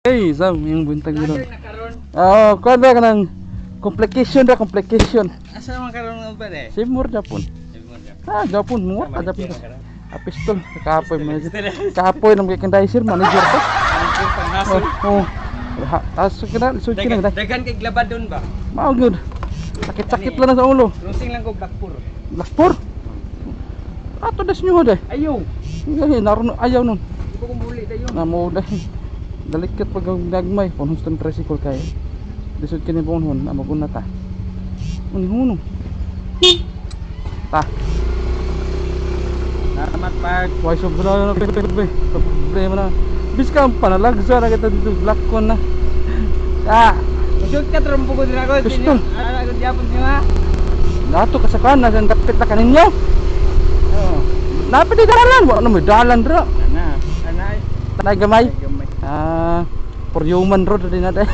Hey, Sam, yung buntag mo doon. Oo, kuha ba ka ng complication. Asa naman karon ng pare? Seymour Japon. Japon mo. Japon. Pistol. Kapoy manager. Kapoy ng merchandiser manager ko. Oo. Aso ka na, suki na. Dagan kay glabad doon ba? Mao good. Sakit-sakit lang sa ulo. Closing lang ko Blackpur. Blackpur. Ato das nyo day. Ayaw. Naroon ayaw nun. Di ko kumuli dayon. Namo day. Dalikat pag nagmay punhon sa tricycle kay. Lisod kini punhon na maguna ta. Unihuno. Ta. Salamat Park. Why sobra na problema na. Biskam panalagsa na kita dito blackcon na. Ah, Shortcut ron po ko din ako. Gusto. Ara ko diapon niyo ha. nato kasakan na dapit na kaninyo. Oo. Napit di dalan, wala na may dalan ra. Anay. Tanay gamay. Gamay. For human road din natin.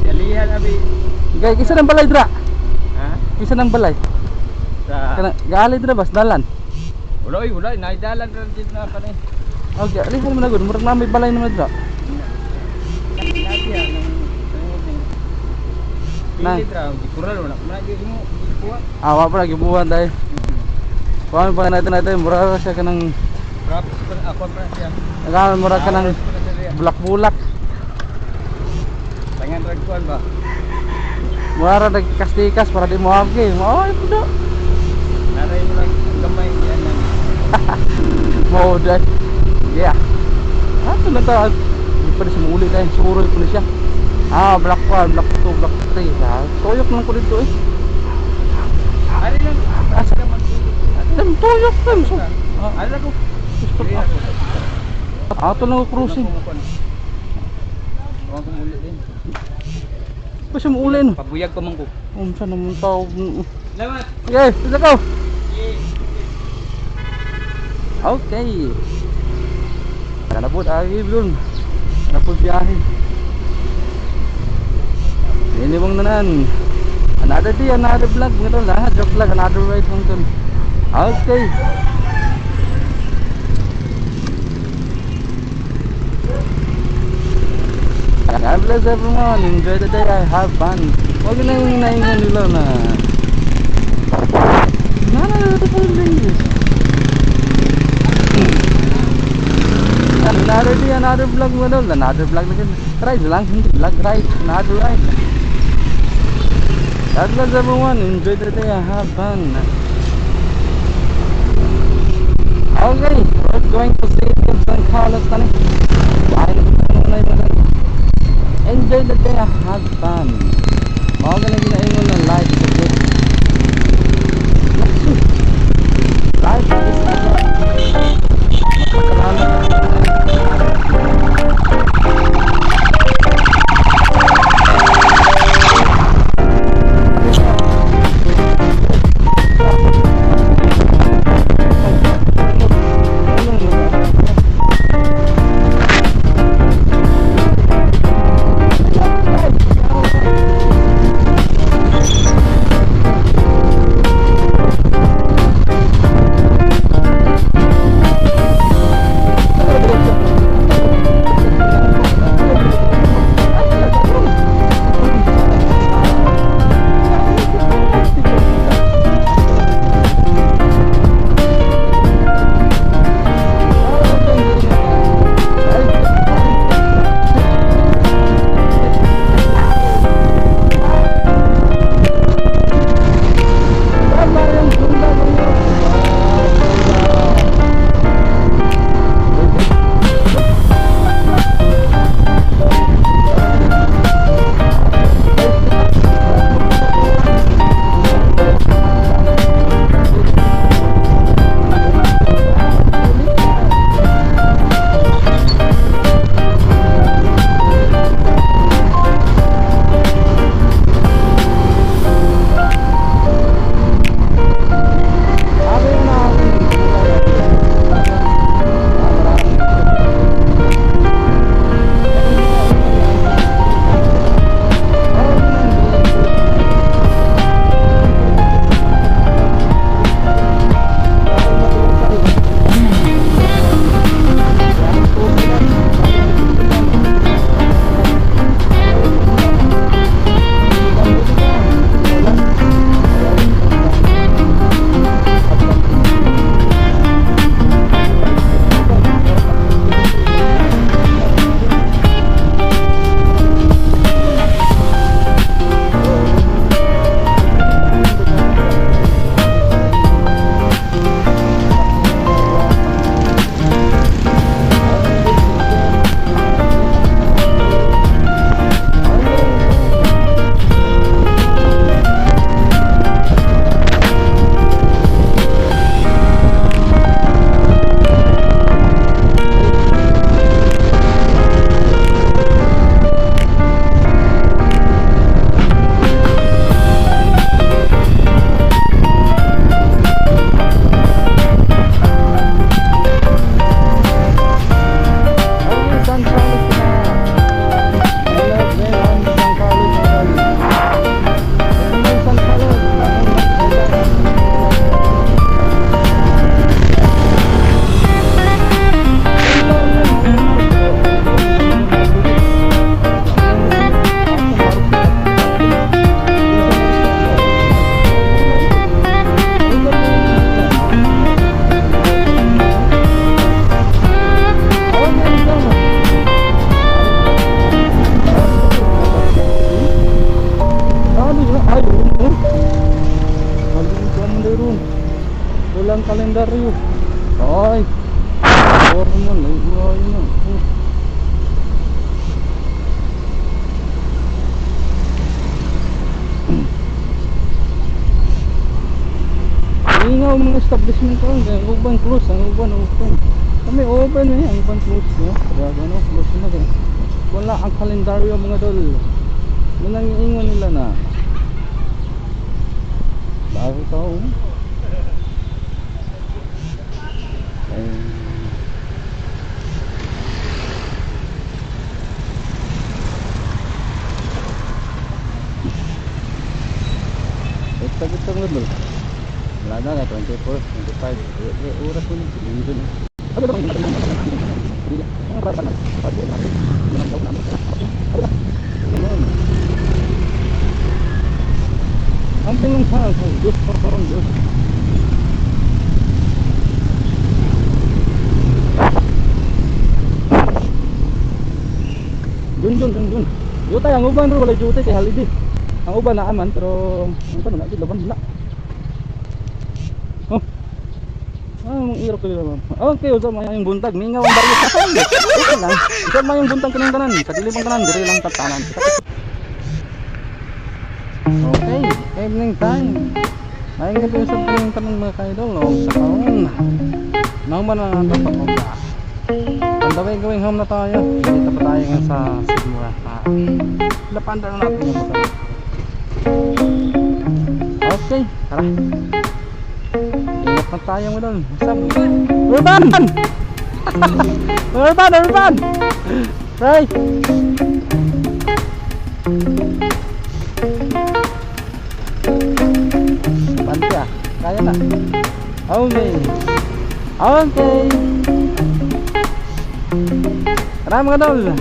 Dalihan abi. Gay kisa ng balay dra. Ha? Kisa ng balay. Sa Kana gali dra bas dalan. Wala, naidalan ron din na pa ni. Okay, alihan mo na gud, murag na may balay naman dra. Lagi ya ng Nay. Pili draw, di kural wala. Lagi mo kuha. Awa pa lagi buwan dai. Kuan pa natin murag siya kanang Rap ako pa siya. nagaman murag kanang bulak-bulak. Tangan rag kuan ba? Mura nagkastikas para di mo agi. Mao ay pudo. Naray mo lang ang gamay yan lang. Mao dai. Yeah. Ato na ta. Di pa sa muli dai suroy pa siya. Black 1, Black 2, Black 3. Tuyok lang ko dito eh. Ari lang. Asa ka man. Dem tuyok dem so. Ari lang ko. Ato lang ko cruising. Ako muli din. Pa siya maulay no. Pabuyag ko man ko. Unsa naman tao. Salamat. Okay, let's go. Okay. Nanabot agi dun. Nanabot biyahe. Ini bang nanan. Another day, another vlog. Ngayon lahat joke vlog, another ride bang dun. Okay. God bless everyone. Enjoy the day. I have fun. Huwag na yung naingan nila na another day, another vlog mo doon. Another vlog lang. Ride lang. Hindi vlog, ride. Another ride. God bless everyone. Enjoy the day. I have fun. Okay. We're going to see San Carlos na rin. Enjoy the day. I have fun. Mga ganang ginaingon ng life. Life is kalendaryo. Ay, formal. Ay, na. Ingaw mga establishment ko. Ang uban close, ang uban open. Kami open ang uban close. Kaya gano'n, close na rin. Wala ang kalendaryo mga dol. Munang iingon nila na bago taon. Kita dulu. Lada na 24, 25. Oras mo dito. Ang tingin sa Diyos, parang Diyos. Dun. Jutay ang uban ro wala jutay kay holiday. Ang uban na aman pero ang tanong na gid laban wala. Oh. Mong iro ko nila ma'am. Okay, usa man yung buntag, mingaw ang baryo sa kan. Okay lang. Usa man yung buntag kanang tanan, sa dili pang tanan, diri lang tatanan. Okay, evening time. Maingit yung sa tanong mga kaidol, sa kaon. Naman na natapos. On the way going home na tayo. Dito pa tayo ngayon sa Sigmura. Lapanda na natin yung motor. Okay, tara. Ingat na tayo mo doon. Urban! Urban! Right! Banti ah. Kaya na. Okay. Tara mga dol.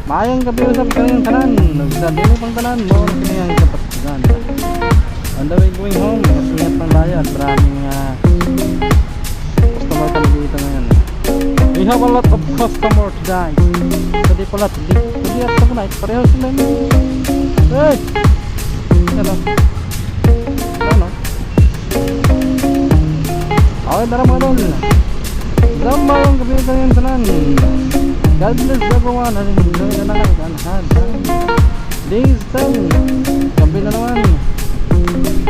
Mayang gabi usap kanyang tanan. Nagdadili pang tanan mo kanyang kapatigan. On the way going home, ingat pang bayad. Maraming customer kami dito ngayon. We have a lot of customer today. Hindi pala, hindi at sa night. Pareho sila nyo. Hey! Hello. Ano? Okay, tara mga dol. Mayang gabi kanyang tanan. God bless everyone and enjoy the night and have days time. Gabi na naman.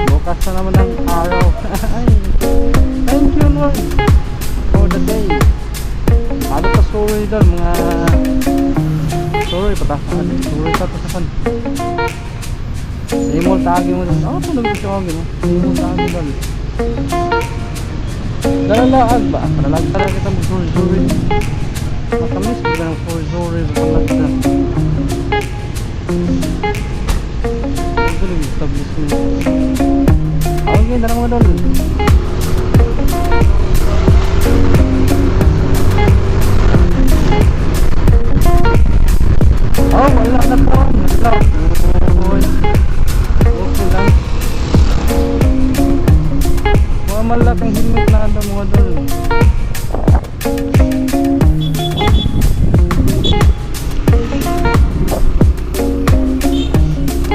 Bukas na naman ang araw. Thank you Lord for the day. Ano pa story doon mga story pa ta? Story pa ta sa kan. Simol tagi mo doon. Ako tulog ito ako gino. Simol tagi doon. Dalalag ba? Dalalag talaga kita mo story. Matamis ko ng story balag na. Ito yung establishment. Okay, darang mo doon. Oh, wala na po. Okay lang. Malaking helmet na ano mo doon.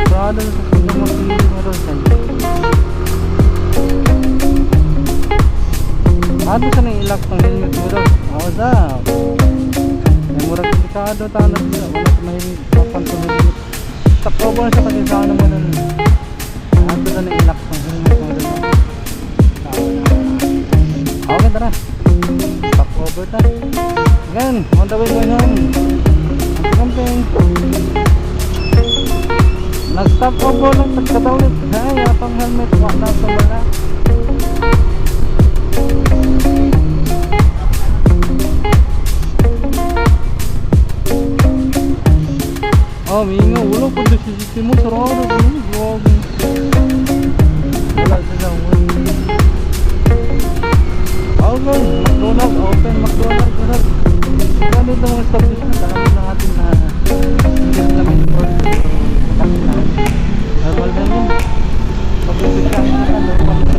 Prada sa pagmamagili mo doon sa'yo. Ano sa nang ilak ng helmet mo doon? Oo daw. May murag delikado tanong nila. Wala sa mahilig papan sa helmet. Tapobo na sa pag-isano mo doon. Ano sa nang ilak ng helmet mo doon? Okay, tara. Stop over ta. Again, on the way going home. Camping. Nag-stop over lang pagkatawid. Ay, apang helmet. Wala sa bala. Oh, mingaw. Wala po doon si Sisi mo. Sarado. Grabe. Wala sila. Okay, McDonald's open, McDonald's. Ganito ang establishment, alam lang natin na hindi namin order. Normal na yun. Pag-ibig kami na normal na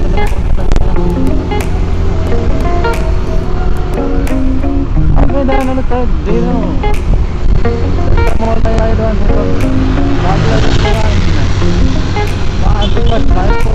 okay, dahil na tayo, dito. Mall tayo doon. Bagla yung tuwan. Maantipas, tayo po.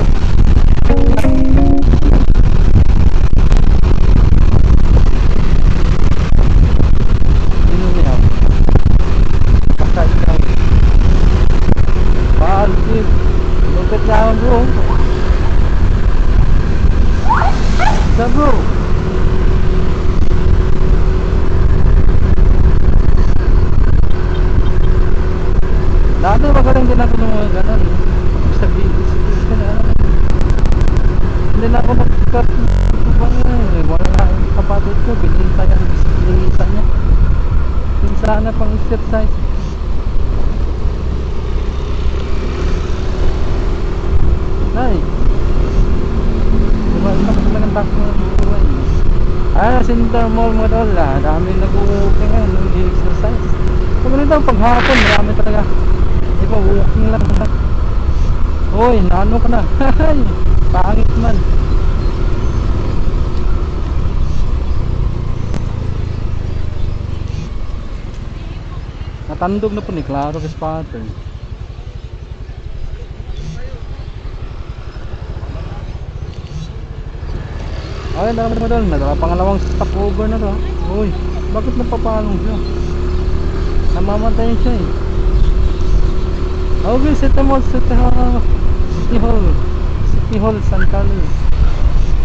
talaga ang bisikleta niya. Yung sana pang exercise. Ay, diba ito talagang takbo ng buhay. Center Mall mga tol, dami nag-walking ngayon, nag-exercise. So ganito paghapon, marami talaga. Diba, walking lang. Hoy, naano ka na? Pangit man. Natandog na po ni Claro kasi pattern. Ay, dami naman doon. Pangalawang stopover na to. Uy, bakit napapalong siya? Namamatay siya eh. Okay, City Hall, City Hall. City Hall. City Hall, San Carlos.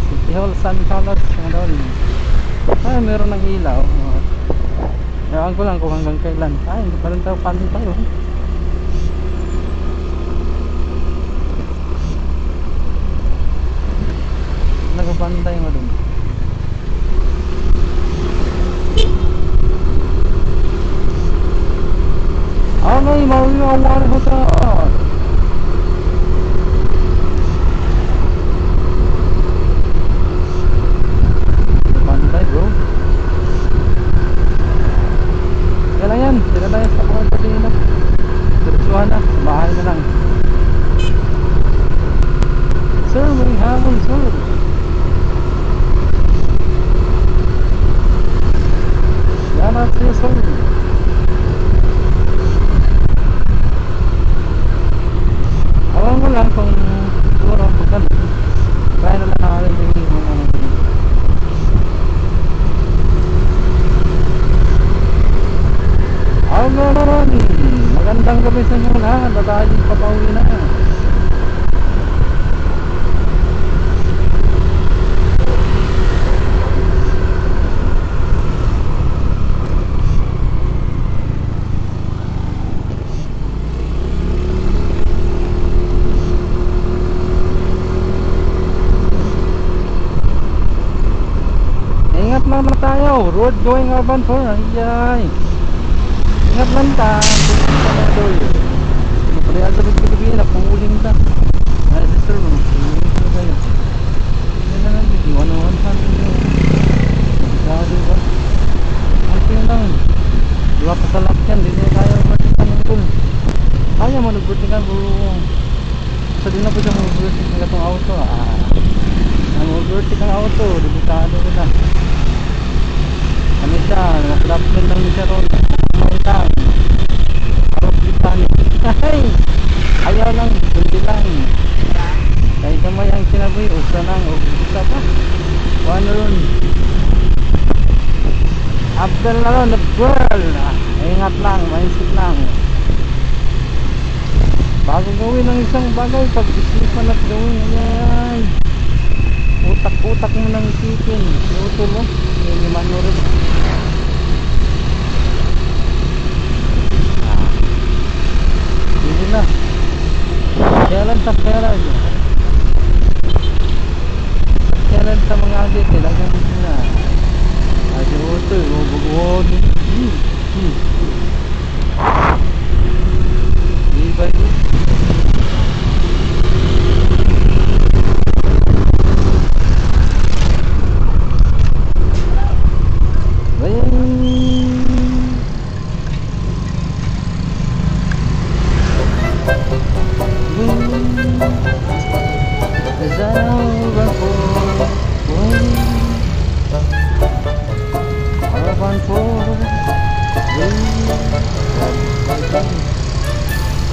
City Hall, San Carlos. Mga doon. Ay, meron ng ilaw. Ewan ko lang kung hanggang kailan. Ay, hindi pa rin tayo pantay oh. Nagpapantay mo dun. Okay, mawari ko sa pantay bro. Kaya lang yan, sila tayo sa mga pagkina. Diretsuhan na, bahay na lang. Sir, may hamon sir. Yan at siya sir. Alam mo lang kung siguro pagkan try na lang natin yung Almaron, magandang gabi sa inyo lahat. Tatayong papauwi na. Ingat lang na tayo. Road going urban for. Ayay. Ingat lang ta. Palihan sa pagkagabi na puling ta. Ay sister mo. Puling ta kayo. Yan na lang. Iwan-iwan pa. Masyado ba? Okay lang. Diba pasalak yan. Hindi tayo vertical ng tool. Kaya mo nag-vertical bro. Sa din na po siya mag-vertical ng itong auto. Mag-vertical auto. Delikado ko na. Kami siya. Nakaklapin lang siya ron. May lang harap litan. Ayaw lang, kundi lang kahit naman yung sinabi usa lang o usa pa ano ron Abdel na ron, the girl. Ingat lang, mindset lang bago gawin ang isang bagay pag-isipan at gawin ayan utak-utak mo nang isipin iutol mo hindi manurin. Hindi na. Kailan sa kailan? Kailan sa mga agit kailangan din na. Adi oto, ubugon. Iba yun.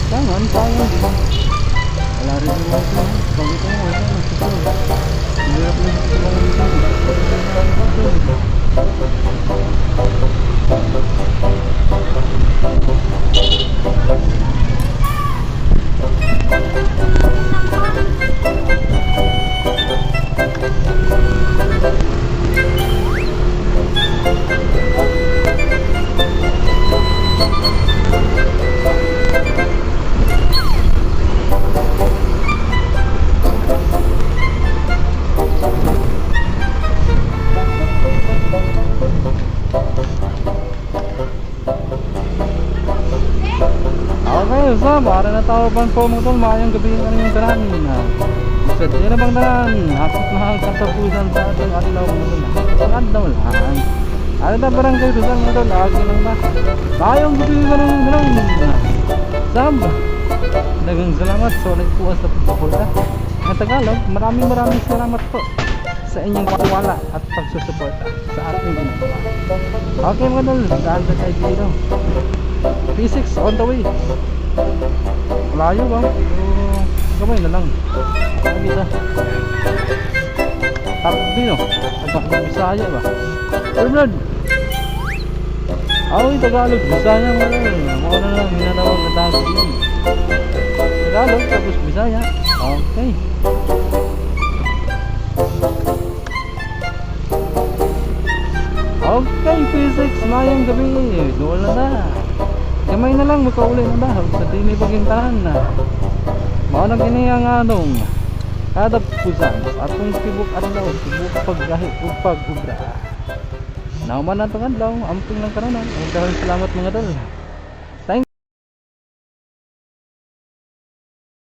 Tangan tayo wala rin yung mga pag ito mo wala hirap na sa para na tawapan po mga tol, maayong gabi ang inyong tanan. Sa dyan na bang tanan, hapot na ang katapusan sa ating adlaw mga tol. Ang adlaw lang. Ano na barangay Rizal mga tol, lagi lang na. Maayong gabi ang inyong Sab, dagang salamat sa ulit po sa pagsuporta. Ang Tagalog, maraming salamat po sa inyong pagwala at pagsusuporta sa ating ginagawa. Okay mga tol, dahil sa tayo dito. P6 on the way. Malayo ba? Pero gamay na lang. Sabi sa Takbi no? At Bisaya ba? Bernard! Aoy, Tagalog, Bisaya mo lang. Mukha na lang, hinanawag na Takbi. Tagalog, tapos Bisaya. Okay. Okay, physics, mayang gabi. Doon na na. Gamay na lang, makauli na na. Sa tini pagintahan na. Maunang kiniyang anong. Kada pusan, atong tibok adlaw, tibok paggahi, pag-ubra. Nauman na itong adlaw, amping lang karoon. Ang salamat mga tol.